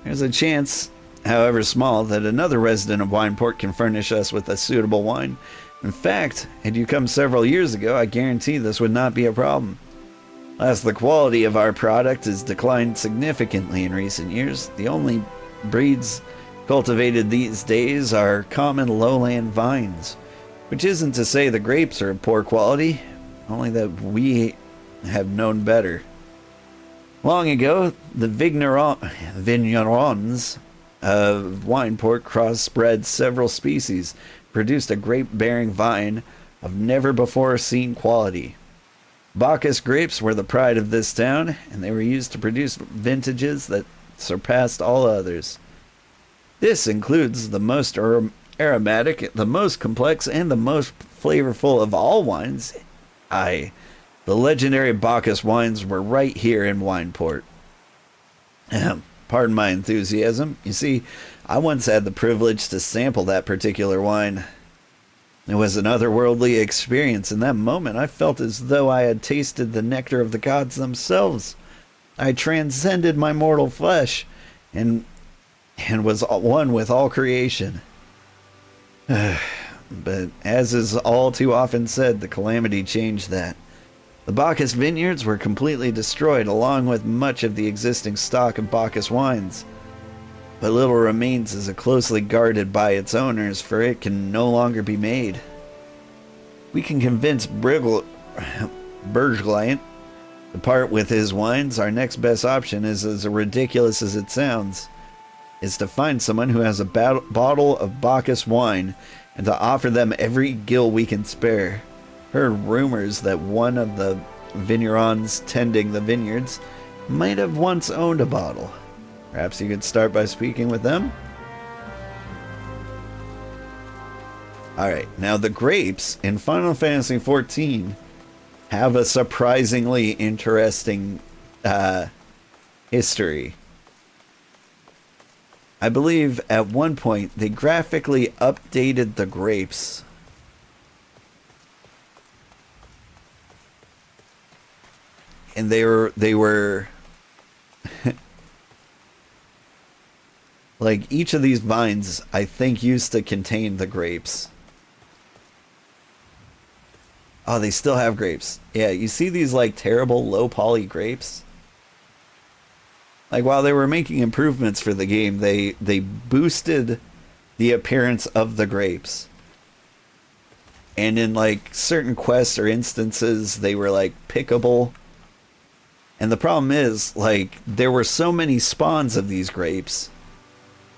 There's a chance, however small, that another resident of Wineport can furnish us with a suitable wine. In fact, had you come several years ago, I guarantee this would not be a problem. As the quality of our product has declined significantly in recent years, the only breeds cultivated these days are common lowland vines, which isn't to say the grapes are of poor quality, only that we have known better. Long ago, the vignerons of Wineport crossbred several species, produced a grape-bearing vine of never-before-seen quality. Bacchus grapes were the pride of this town, and they were used to produce vintages that surpassed all others. This includes the most aromatic, the most complex, and the most flavorful of all wines. Aye, the legendary Bacchus wines were right here in Wineport. Pardon my enthusiasm. You see, I once had the privilege to sample that particular wine. It was an otherworldly experience. In that moment, I felt as though I had tasted the nectar of the gods themselves. I transcended my mortal flesh and was one with all creation. But as is all too often said, the calamity changed that. The Bacchus vineyards were completely destroyed, along with much of the existing stock of Bacchus wines. But little remains is closely guarded by its owners, for it can no longer be made. We can convince Bergeliant to part with his wines. Our next best option is as ridiculous as it sounds, is to find someone who has a bottle of Bacchus wine and to offer them every gill we can spare. Heard rumors that one of the vignerons tending the vineyards might have once owned a bottle. Perhaps you could start by speaking with them? Alright, now the grapes in Final Fantasy XIV have a surprisingly interesting history. I believe at one point they graphically updated the grapes. And they were like, each of these vines, I think, used to contain the grapes. Oh, they still have grapes. Yeah, you see these, like, terrible low-poly grapes? Like, while they were making improvements for the game, they boosted the appearance of the grapes. And in, like, certain quests or instances, they were, like, pickable. And the problem is, like, there were so many spawns of these grapes,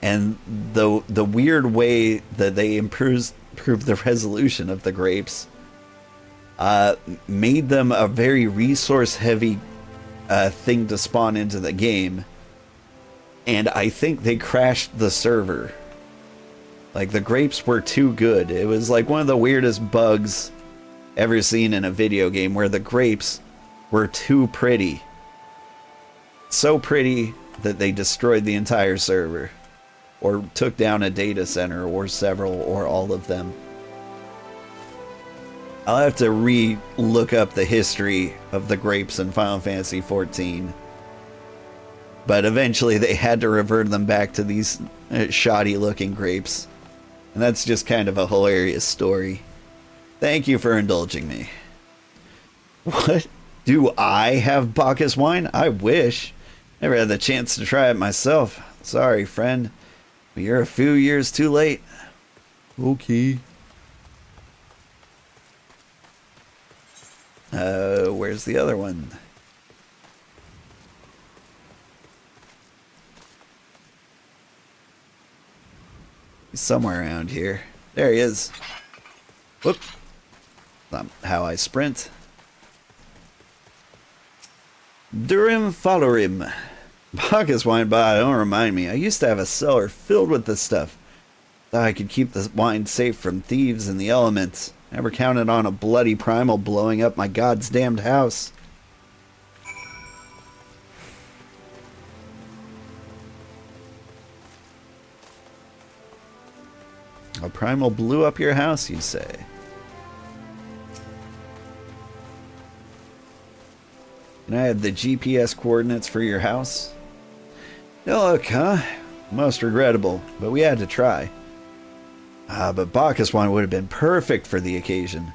and the weird way that they improved the resolution of the grapes made them a very resource-heavy thing to spawn into the game. And I think they crashed the server. Like, the grapes were too good. It was like one of the weirdest bugs ever seen in a video game, where the grapes were too pretty. So pretty that they destroyed the entire server, or took down a data center, or several, or all of them. I'll have to re-look up the history of the grapes in Final Fantasy XIV. But eventually they had to revert them back to these shoddy-looking grapes. And that's just kind of a hilarious story. Thank you for indulging me. What? Do I have Bacchus wine? I wish. Never had the chance to try it myself. Sorry, friend. But you're a few years too late. Okay. Where's the other one? He's somewhere around here. There he is. Whoop. Not how I sprint. Durim Fallorim. Bacchus wine, but don't remind me. I used to have a cellar filled with this stuff. Thought I could keep the wine safe from thieves and the elements. Never counted on a bloody primal blowing up my god's damned house. A primal blew up your house, you say? Can I have the GPS coordinates for your house? Look, huh? Most regrettable, but we had to try. But Bacchus wine would have been perfect for the occasion.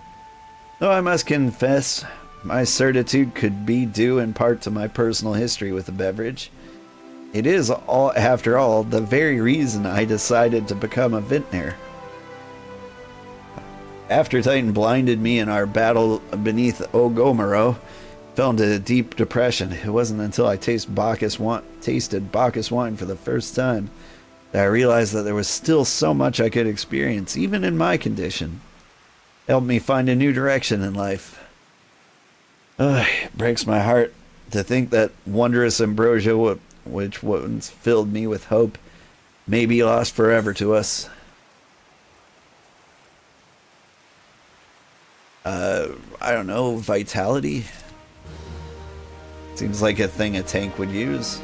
Though I must confess, my certitude could be due in part to my personal history with the beverage. It is, after all, the very reason I decided to become a vintner. After Titan blinded me in our battle beneath Ogomero, fell into a deep depression. It wasn't until I tasted Bacchus wine for the first time that I realized that there was still so much I could experience, even in my condition. It helped me find a new direction in life. It breaks my heart to think that wondrous ambrosia, which once filled me with hope, may be lost forever to us. I don't know, vitality? Seems like a thing a tank would use.